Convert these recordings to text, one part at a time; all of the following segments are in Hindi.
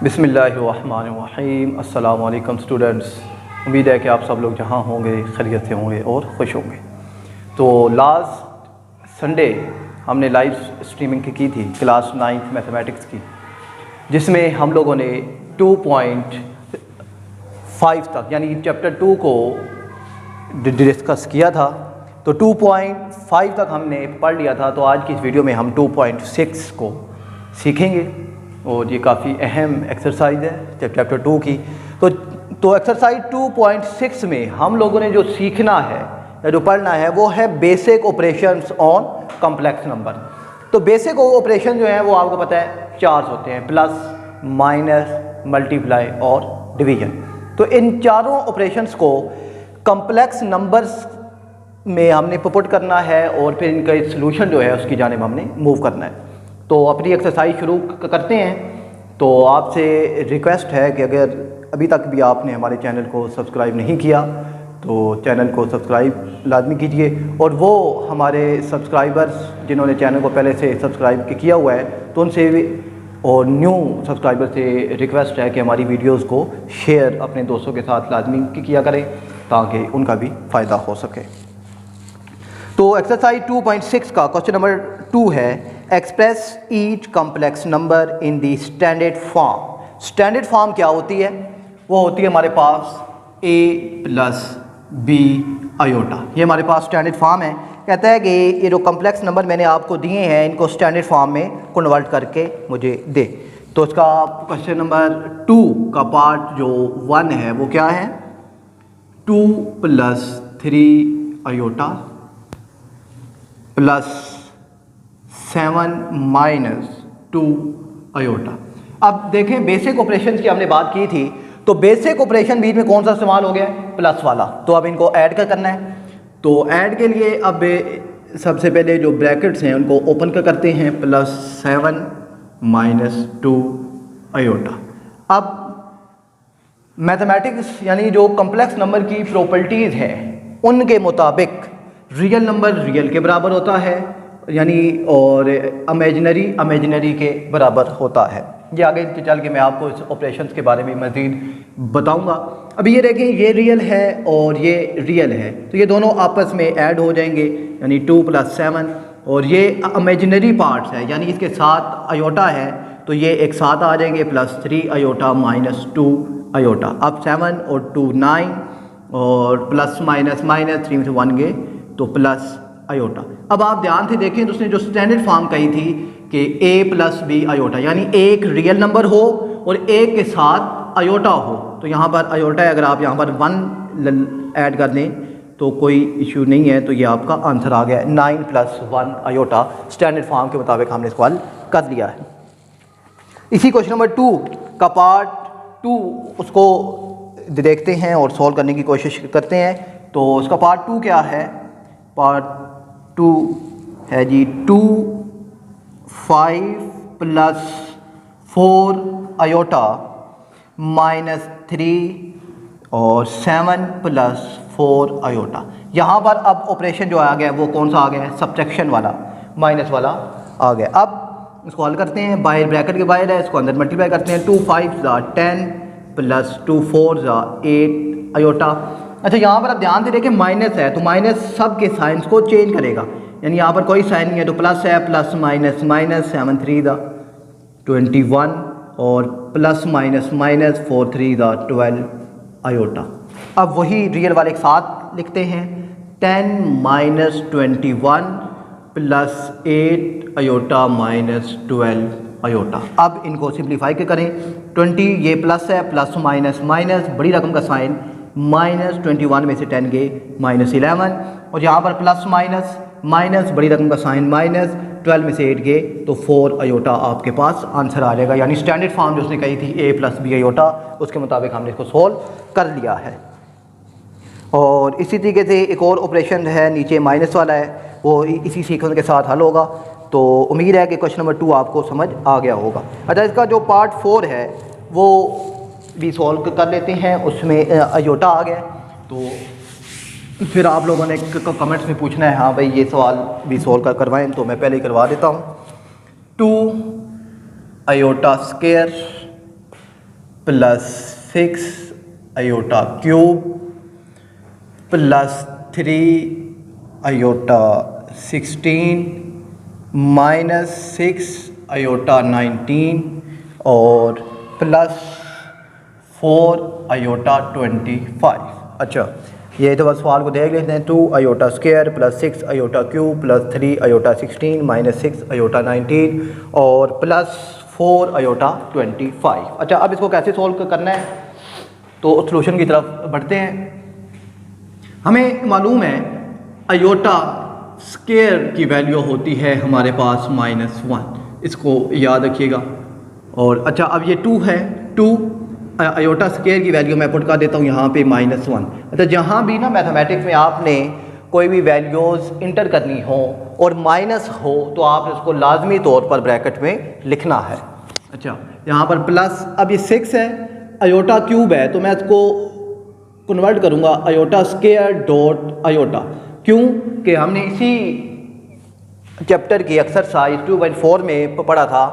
बिस्मिल्लाहिर्रहमानिर्रहीम। अस्सलाम वालेकुम स्टूडेंट्स। उम्मीद है कि आप सब लोग जहाँ होंगे खैरियत से होंगे और खुश होंगे। तो लास्ट संडे हमने लाइव स्ट्रीमिंग की थी क्लास 9th मैथमेटिक्स की, जिसमें हम लोगों ने 2.5 तक यानी चैप्टर 2 को डिस्कस किया था। तो 2.5 तक हमने पढ़ लिया था। तो आज की इस वीडियो में हम 2.6 को सीखेंगे और ये काफ़ी अहम एक्सरसाइज है चैप्टर 2 की। तो एक्सरसाइज 2.6 में हम लोगों ने जो सीखना है या जो पढ़ना है वो है basic operations on complex number. तो बेसिक ऑपरेशन जो है वो आपको पता है 4 होते हैं, प्लस, माइनस, मल्टीप्लाई और डिवीजन। तो इन चारों ऑपरेशंस को कॉम्प्लेक्स नंबर्स में हमने पुट करना है और फिर इनका सलूशन जो है उसकी जानिब हमने मूव करना है। तो अपनी एक्सरसाइज शुरू करते हैं। तो आपसे रिक्वेस्ट है कि अगर अभी तक भी आपने हमारे चैनल को सब्सक्राइब नहीं किया तो चैनल को सब्सक्राइब लाजमी कीजिए, और वो हमारे सब्सक्राइबर्स जिन्होंने चैनल को पहले से सब्सक्राइब किया हुआ है तो उनसे भी और न्यू सब्सक्राइबर से रिक्वेस्ट है कि हमारी वीडियोस को शेयर अपने दोस्तों के साथ लाजमी किया करें ताकि उनका भी फ़ायदा हो सके। तो एक्सरसाइज 2.6 का क्वेश्चन नंबर 2 है, express each complex number in the standard form. Standard form क्या होती है? वो होती है हमारे पास a प्लस बी आयोटा। ये हमारे पास स्टैंडर्ड फॉर्म है। कहता है कि ये जो कॉम्प्लेक्स नंबर मैंने आपको दिए हैं इनको स्टैंडर्ड फॉर्म में कन्वर्ट करके मुझे दे। तो इसका क्वेश्चन नंबर 2 का पार्ट जो 1 है वो क्या है? 2 plus 3 iota plus 7 minus 2 iota. अब देखें बेसिक ऑपरेशन की हमने बात की थी, तो बेसिक ऑपरेशन बीच में कौन सा इस्तेमाल हो गया? प्लस वाला। तो अब इनको ऐड करना है। तो ऐड के लिए अब सबसे पहले जो ब्रैकेट्स हैं उनको ओपन करते हैं, प्लस 7 माइनस 2 आयोटा। अब मैथमेटिक्स यानी जो कॉम्प्लेक्स नंबर की प्रॉपर्टीज़ है उनके मुताबिक रियल नंबर रियल के बराबर होता है यानी, और इमेजिनरी के बराबर होता है। ये आगे चल के मैं आपको इस ऑपरेशंस के बारे में मज़ीद बताऊंगा। अभी ये देखें, ये रियल है और ये रियल है, तो ये दोनों आपस में ऐड हो जाएंगे यानी 2 प्लस 7, और ये इमेजिनरी पार्ट्स है यानी इसके साथ आयोटा है तो ये एक साथ आ जाएंगे, प्लस 3 आयोटा माइनस 2 आयोटा। अब 7 और 2 9 और प्लस माइनस माइनस 3 में से 1 गए तो प्लस आयोटा। अब आप ध्यान से देखें तो उसने जो स्टैंडर्ड फॉर्म कही थी कि a प्लस बी आयोटा यानी एक रियल नंबर हो और एक के साथ आयोटा हो, तो यहाँ पर आयोटा है, अगर आप यहाँ पर 1 ऐड कर दें तो कोई इशू नहीं है। तो ये आपका आंसर आ गया 9 प्लस 1 आयोटा। स्टैंडर्ड फॉर्म के मुताबिक हमने इसको हल कर लिया है। इसी क्वेश्चन नंबर 2 का पार्ट 2 उसको देखते हैं और सॉल्व करने की कोशिश करते हैं। तो उसका पार्ट 2 क्या है? पार्ट 2 है जी 2 5 प्लस 4 आयोटा माइनस 3 और 7 प्लस 4 आयोटा। यहाँ पर अब ऑपरेशन जो आ गया वो कौन सा आ गया है? सब्ट्रैक्शन वाला, माइनस वाला आ गया। अब इसको हल करते हैं, बाहर ब्रैकेट के बाहर है, इसको अंदर मल्टीप्लाई करते हैं। 2 5 10 प्लस 2 4 8 आयोटा। अच्छा, यहाँ पर आप ध्यान से देखें माइनस है तो माइनस सब के साइंस को चेंज करेगा यानी यहाँ पर कोई साइन नहीं है तो प्लस है, प्लस माइनस माइनस 7 3 21 और प्लस माइनस माइनस 4 3 12 आयोटा। अब वही रियल वाले के साथ लिखते हैं, 10 minus 21 plus 8 iota minus 12 iota. अब इनको सिंप्लीफाई के करें, 20 ये प्लस है, प्लस माइनस माइनस बड़ी रकम का साइन, माइनस 21 में से 10 गए माइनस 11, और यहाँ पर प्लस माइनस माइनस बड़ी रकम का साइन माइनस 12 में से 8 गए तो 4 आयोटा आपके पास आंसर आ जाएगा। यानी स्टैंडर्ड फॉर्म जो उसने कही थी a प्लस बी आयोटा उसके मुताबिक हमने इसको सोल्व कर लिया है। और इसी तरीके से एक और ऑपरेशन है नीचे माइनस वाला है, वो इसी सीक्वेंस के साथ हल होगा। तो उम्मीद है कि क्वेश्चन नंबर 2 आपको समझ आ गया होगा। अच्छा, इसका जो पार्ट 4 है वो भी सॉल्व कर लेते हैं। उसमें आयोटा आ गया तो फिर आप लोगों ने कमेंट्स में पूछना है हाँ भाई ये सवाल भी सॉल्व करवाएं, तो मैं पहले ही करवा देता हूँ। 2 iota square plus 6 iota cube plus 3 iota 16 minus 6 iota 19 और प्लस 4 आयोटा 25। अच्छा, ये तो बस सवाल को देख लेते हैं। 2 iota square plus 6 iota cube plus 3 iota 16 minus 6 iota 19 और प्लस 4 आयोटा 25। अच्छा, अब इसको कैसे सॉल्व करना है, तो सॉल्यूशन की तरफ बढ़ते हैं। हमें मालूम है आयोटा स्क्वायर की वैल्यू होती है हमारे पास -1, इसको याद रखिएगा। और अच्छा, अब ये 2 है, 2 आयोटा स्क्वायर की वैल्यू मैं पुट कर देता हूँ यहाँ पे -1। अच्छा, जहाँ भी ना मैथमेटिक्स में आपने कोई भी वैल्यूज़ इंटर करनी हो और माइनस हो तो आप उसको लाजमी तौर पर ब्रैकेट में लिखना है। अच्छा, यहाँ पर प्लस, अब ये 6 है, आयोटा क्यूब है, तो मैं इसको कन्वर्ट करूँगा आयोटा स्क्वायर डॉट आयोटा। क्यों कि हमने इसी चैप्टर की एक्सरसाइज 2.4 में पढ़ा था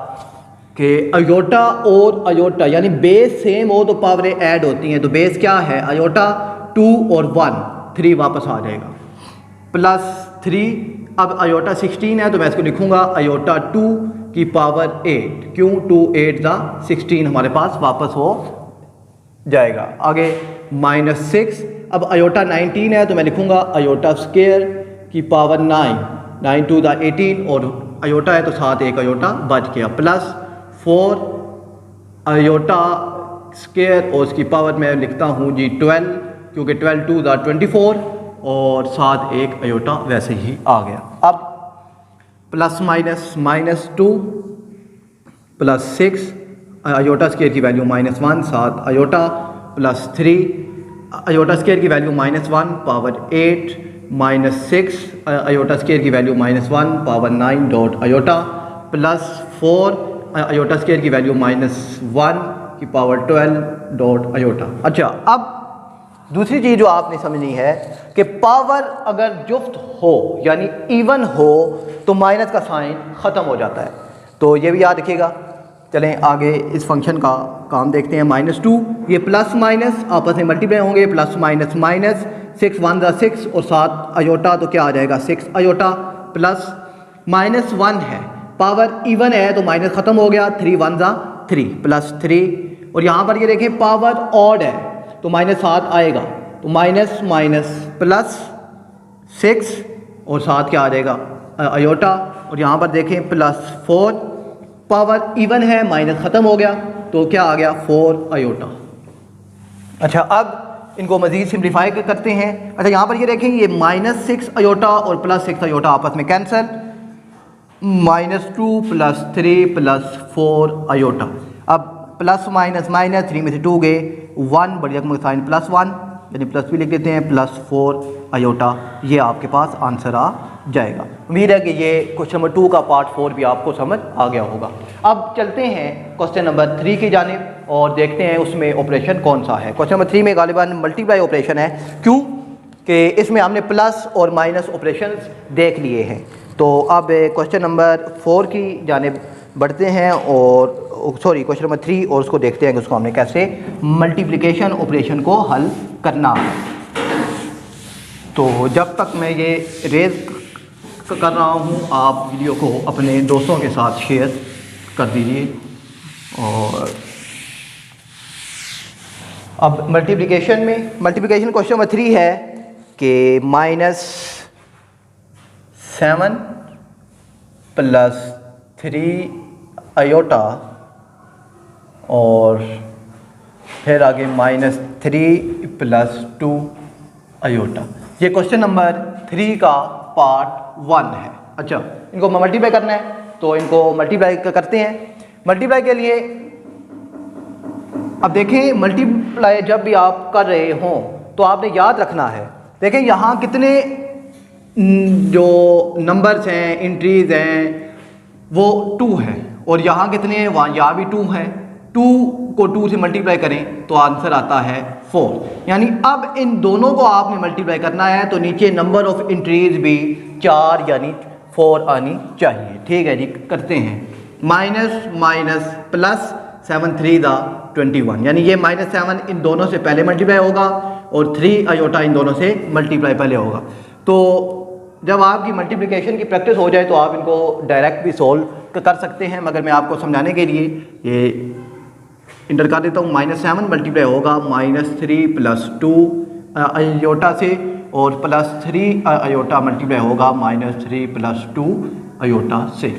कि आयोटा और आयोटा यानी बेस सेम हो तो पावरें ऐड होती हैं। तो बेस क्या है, आयोटा 2 और 1, 3 वापस आ जाएगा, प्लस 3। अब आयोटा 16 है तो मैं इसको लिखूंगा आयोटा 2 की पावर 8। क्यों, 2 8 दा 16 हमारे पास वापस हो जाएगा। आगे -6। अब आयोटा 19 है तो मैं लिखूंगा आयोटा स्क्वायर की पावर 9, 9 2 दा 18 और आयोटा है तो साथ एक आयोटा बच गया, प्लस 4 आयोटा स्क्वायर और उसकी पावर मैं लिखता हूँ जी 12, क्योंकि 12 2 दा 24 और साथ एक आयोटा वैसे ही आ गया। अब plus minus -2 plus 6 iota square की वैल्यू -1 साथ आयोटा प्लस 3 आयोटा स्क्वायर की वैल्यू -1 पावर 8 -6 आयोटा स्क्वायर की value -1 power 9 dot iota plus 4 iota square की वैल्यू -1 की पावर 12 डॉट आयोटा। अच्छा, अब दूसरी चीज़ जो आपने समझनी है कि पावर अगर जुफ्त हो यानी इवन हो तो माइनस का साइन ख़त्म हो जाता है, तो ये भी याद रखिएगा। चलें आगे इस फंक्शन का काम देखते हैं। -2, ये प्लस माइनस आपस में मल्टीप्लाई होंगे, प्लस माइनस 6 1 दा 6 और 7 आयोटा तो क्या आ जाएगा 6 आयोटा, प्लस -1 है, पावर इवन है तो माइनस ख़त्म हो गया, 3 1 दा 3 प्लस 3। और यहाँ पर ये देखें पावर ऑड है तो -7 आएगा, तो माइनस प्लस 6 और 7 क्या आ जाएगा आयोटा। और यहाँ पर देखें प्लस 4, पावर इवन है माइनस ख़त्म हो गया तो क्या आ गया 4 आयोटा। अच्छा, अब इनको मज़ीद सिम्प्लीफाई करते हैं। अच्छा, यहाँ पर ये देखें ये -6 आयोटा और प्लस 6 आयोटा आपस में कैंसिल, -2 प्लस 3 प्लस 4 आयोटा। अब प्लस माइनस 3 में से 2 गए, 1 बढ़िया का साइन +1 यानी प्लस भी लिख देते हैं, प्लस 4 आयोटा। ये आपके पास आंसर आ जाएगा। उम्मीद है कि ये क्वेश्चन नंबर 2 का पार्ट 4 भी आपको समझ आ गया होगा। अब चलते हैं क्वेश्चन नंबर 3 की जानिब और देखते हैं उसमें ऑपरेशन कौन सा है। क्वेश्चन नंबर 3 में गालिबन मल्टीप्लाई ऑपरेशन है, क्यों कि इसमें हमने प्लस और माइनस ऑपरेशन देख लिए हैं। तो अब क्वेश्चन नंबर 4 की जानिब बढ़ते हैं और क्वेश्चन नंबर 3 और उसको देखते हैं कि उसको हमने कैसे मल्टीप्लिकेशन ऑपरेशन को हल करना है। तो जब तक मैं ये रेज कर रहा हूँ आप वीडियो को अपने दोस्तों के साथ शेयर कर दीजिए। और अब मल्टीप्लिकेशन क्वेश्चन नंबर 3 है कि -7 प्लस 3 आयोटा और फिर आगे -3 प्लस 2 आयोटा। ये क्वेश्चन नंबर 3 का पार्ट 1 है। अच्छा, इनको मल्टीप्लाई करना है तो इनको मल्टीप्लाई करते हैं। मल्टीप्लाई के लिए अब देखें, मल्टीप्लाई जब भी आप कर रहे हों तो आपने याद रखना है, देखें यहाँ कितने जो नंबर्स हैं, एंट्रीज हैं वो 2 हैं और यहाँ कितने हैं, वहाँ यहाँ भी 2 हैं। 2 को 2 से मल्टीप्लाई करें तो आंसर आता है 4। यानी अब इन दोनों को आपने मल्टीप्लाई करना है तो नीचे नंबर ऑफ एंट्रीज भी 4 यानी 4 आनी चाहिए। ठीक है जी, करते हैं। माइनस प्लस 7 3 दा 21, यानी ये -7 इन दोनों से पहले मल्टीप्लाई होगा और 3 अयोटा इन दोनों से मल्टीप्लाई पहले होगा। तो जब आपकी मल्टीप्लिकेशन की प्रैक्टिस हो जाए तो आप इनको डायरेक्ट भी सोल्व कर सकते हैं, मगर मैं आपको समझाने के लिए ये इंटर कर देता हूँ। -7 मल्टीप्लाई होगा -3 + 2 अयोटा से, और +3 अयोटा मल्टीप्लाई होगा -3 + 2 अयोटा से।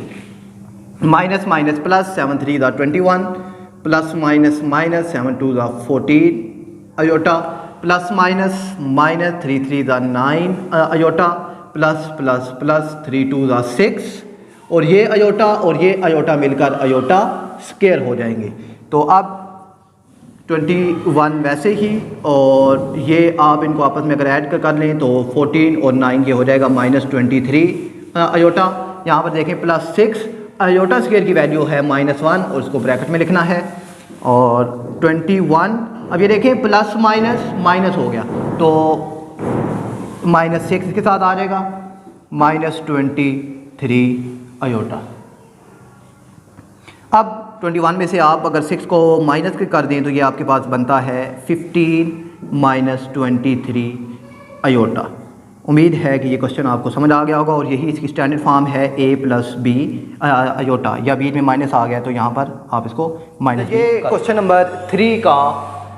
माइनस माइनस प्लस 7 3 दा 21, प्लस माइनस माइनस 7 2 दा 14 अयोटा, प्लस माइनस माइनस 3 3 दा 9 अयोटा, प्लस प्लस प्लस 3 2 दा 6, और ये अयोटा मिलकर अयोटा स्क्वायर हो जाएंगे। तो अब 21 वैसे ही, और ये आप इनको आपस में अगर ऐड कर लें तो 14 और 9 ये हो जाएगा -23 अयोटा। यहाँ पर देखें +6 अयोटा स्क्वायर की वैल्यू है -1, और इसको ब्रैकेट में लिखना है। और 21, अब ये देखें प्लस माइनस माइनस हो गया तो -6 इसके साथ आ जाएगा, -23 अयोटा। अब 21 में से आप अगर 6 को माइनस कर दें तो ये आपके पास बनता है 15 - 23 अयोटा। उम्मीद है कि ये क्वेश्चन आपको समझ आ गया होगा, और यही इसकी स्टैंडर्ड फॉर्म है a + b अयोटा, या बीच में माइनस आ गया तो यहाँ पर आप इसको माइनस। ये क्वेश्चन नंबर 3 का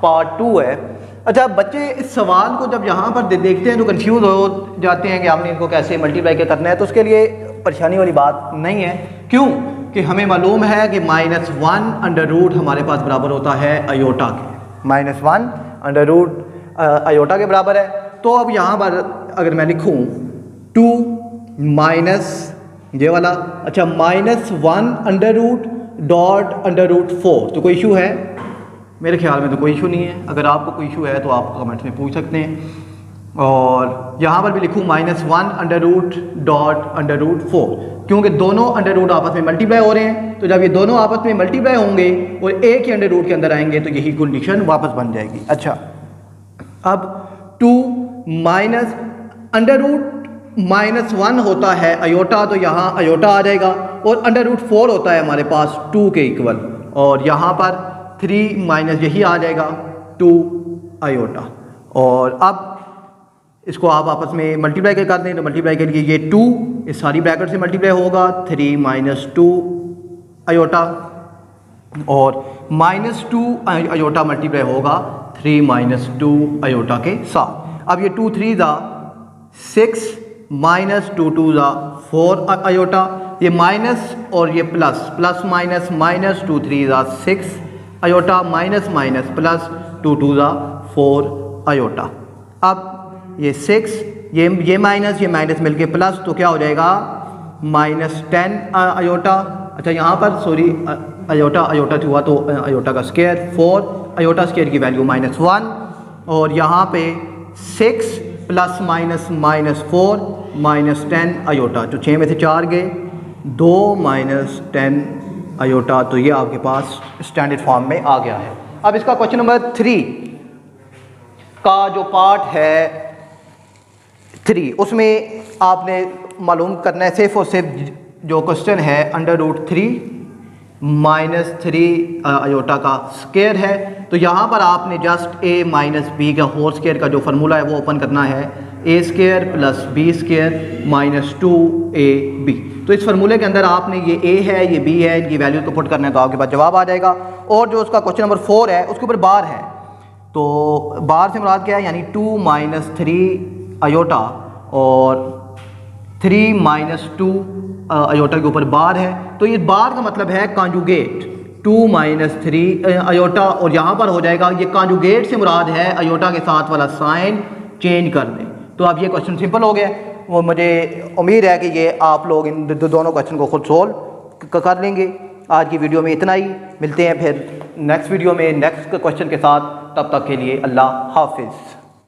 पार्ट 2 है। अच्छा, बच्चे इस सवाल को जब यहाँ पर देखते हैं तो कंफ्यूज हो जाते हैं कि हमने इनको कैसे मल्टीप्लाई करना है, तो उसके लिए परेशानी वाली बात नहीं है। क्यों कि हमें मालूम है कि -1 हमारे पास बराबर होता है अयोटा के, -1 अयोटा के बराबर है। तो अब यहाँ पर अगर मैं लिखूँ 2 माइनस ये वाला, अच्छा -1 √4, तो कोई इशू है? मेरे ख्याल में तो कोई इशू नहीं है। अगर आपको कोई इशू है तो आप कमेंट्स में पूछ सकते हैं। और यहाँ पर भी लिखूँ -1 √4, क्योंकि दोनों अंडर रूट आपस में मल्टीप्लाई हो रहे हैं। तो जब ये दोनों आपस में मल्टीप्लाई होंगे और एक ही अंडर रूट के अंदर आएंगे तो यही कंडीशन वापस बन जाएगी। अच्छा, अब 2 माइनस √-1 होता है अयोटा, तो यहाँ अयोटा आ जाएगा, और √4 होता है हमारे पास 2 के इक्वल, और यहाँ पर 3 माइनस यही आ जाएगा 2 अयोटा। और अब इसको आप आपस में मल्टीप्लाई कर दें तो मल्टीप्लाई के लिए ये 2 इस सारी ब्रैकेट से मल्टीप्लाई होगा, 3 - 2 अयोटा, और -2 अयोटा मल्टीप्लाई होगा 3 - 2 अयोटा के साथ। अब ये 2 3 दा 6 -2 2 दा 4 अयोटा, ये माइनस और ये प्लस, प्लस माइनस -2 3 दा 6 अयोटा, माइनस माइनस प्लस 2 2 दा 4 अयोटा। अब ये 6 ये माइनस मिलके प्लस, तो क्या हो जाएगा -10 अयोटा। अच्छा, यहाँ पर सॉरी अयोटा से हुआ तो अयोटा का स्क्वायर 4 अयोटा स्क्वायर की वैल्यू -1, और यहाँ पे 6 प्लस माइनस -4 -10 अयोटा, जो 6 में से 4 गए, 2 - 10 अयोटा। तो ये आपके पास स्टैंडर्ड फॉर्म में आ गया है। अब इसका क्वेश्चन नंबर 3 का जो पार्ट है 3, उसमें आपने मालूम करना है सिर्फ और सिर्फ जो क्वेश्चन है √3 -3 अयोटा का स्क्वायर है। तो यहाँ पर आपने जस्ट a - b का होल स्क्वायर का जो फार्मूला है वो ओपन करना है, a² + b² -2ab। तो इस फार्मूले के अंदर आपने ये a है ये b है, इनकी वैल्यू को पुट करना है तो आपके पास जवाब आ जाएगा। और जो उसका क्वेश्चन नंबर 4 है उसके ऊपर बार है, तो बार से मुराद क्या है, यानी 2 - 3 अयोटा और 3 - 2 अयोटा के ऊपर बार है। तो ये बार का मतलब है कॉन्जुगेट, 2 - 3 अयोटा, और यहाँ पर हो जाएगा ये कॉन्जुगेट से मुराद है अयोटा के साथ वाला साइन चेंज कर दें। तो अब ये क्वेश्चन सिंपल हो गया। वो मुझे उम्मीद है कि ये आप लोग इन दोनों क्वेश्चन को खुद सोल्व कर लेंगे। आज की वीडियो में इतना ही, मिलते हैं फिर नेक्स्ट वीडियो में नेक्स्ट क्वेश्चन के साथ। तब तक के लिए अल्लाह हाफिज़।